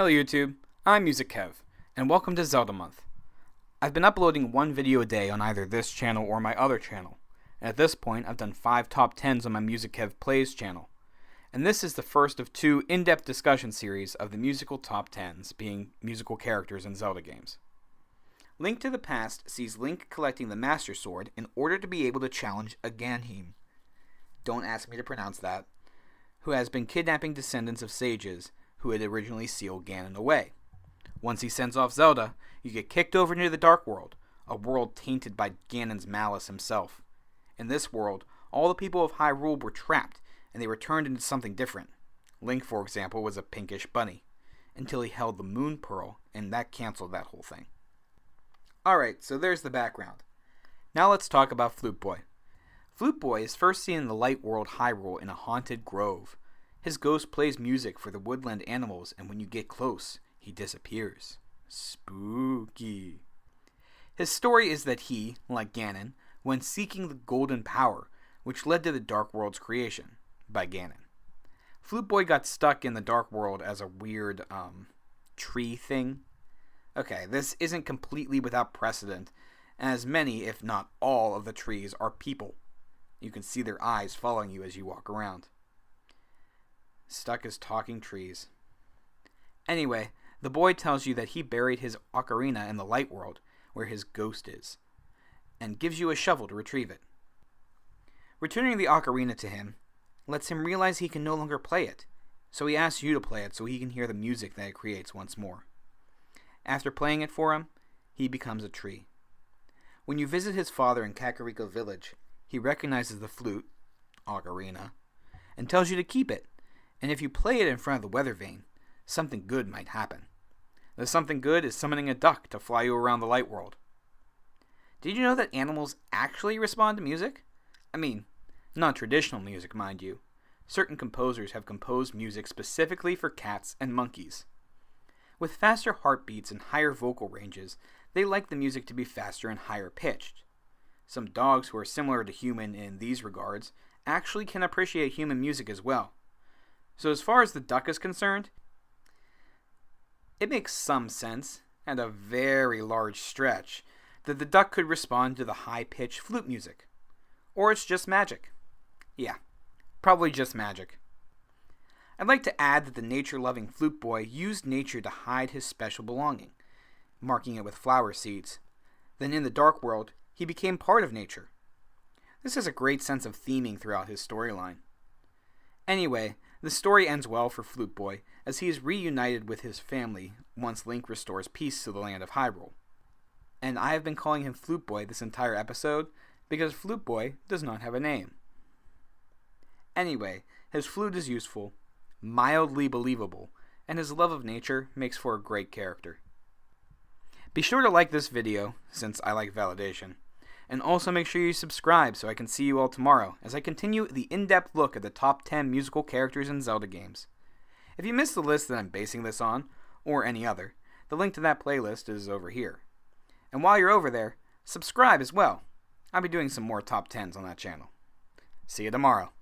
Hello YouTube, I'm Musikev, and welcome to Zelda Month. I've been uploading one video a day on either this channel or my other channel, and at this point I've done 5 top 10s on my Musikev Plays channel. And this is the first of 2 in-depth discussion series of the musical top 10s, being musical characters in Zelda games. Link to the Past sees Link collecting the Master Sword in order to be able to challenge a Ganheem. Don't ask me to pronounce that. Who has been kidnapping descendants of sages who had originally sealed Ganon away. Once he sends off Zelda, you get kicked over into the Dark World, a world tainted by Ganon's malice himself. In this world, all the people of Hyrule were trapped, and they were turned into something different. Link, for example, was a pinkish bunny, until he held the Moon Pearl, and that canceled that whole thing. Alright, so there's the background. Now let's talk about Flute Boy. Flute Boy is first seen in the light world Hyrule in a haunted grove. His ghost plays music for the woodland animals, and when you get close, he disappears. Spooky. His story is that he, like Ganon, went seeking the golden power, which led to the Dark World's creation, by Ganon. Flute Boy got stuck in the Dark World as a weird, tree thing. Okay, this isn't completely without precedent, as many, if not all, of the trees are people. You can see their eyes following you as you walk around. Stuck as talking trees. Anyway, the boy tells you that he buried his ocarina in the light world, where his ghost is, and gives you a shovel to retrieve it. Returning the ocarina to him lets him realize he can no longer play it, so he asks you to play it so he can hear the music that it creates once more. After playing it for him, he becomes a tree. When you visit his father in Kakariko Village, he recognizes the flute, ocarina, and tells you to keep it. And if you play it in front of the weather vane, something good might happen. The something good is summoning a duck to fly you around the light world. Did you know that animals actually respond to music? I mean, not traditional music, mind you. Certain composers have composed music specifically for cats and monkeys. With faster heartbeats and higher vocal ranges, they like the music to be faster and higher pitched. Some dogs who are similar to human in these regards actually can appreciate human music as well. So as far as the duck is concerned, it makes some sense, and a very large stretch, that the duck could respond to the high-pitched flute music. Or it's just magic. Yeah, probably just magic. I'd like to add that the nature-loving Flute Boy used nature to hide his special belonging, marking it with flower seeds. Then in the Dark World, he became part of nature. This has a great sense of theming throughout his storyline. Anyway, the story ends well for Flute Boy, as he is reunited with his family once Link restores peace to the land of Hyrule. And I have been calling him Flute Boy this entire episode, because Flute Boy does not have a name. Anyway, his flute is useful, mildly believable, and his love of nature makes for a great character. Be sure to like this video, since I like validation. And also make sure you subscribe so I can see you all tomorrow as I continue the in-depth look at the top 10 musical characters in Zelda games. If you missed the list that I'm basing this on, or any other, the link to that playlist is over here. And while you're over there, subscribe as well. I'll be doing some more top 10s on that channel. See you tomorrow.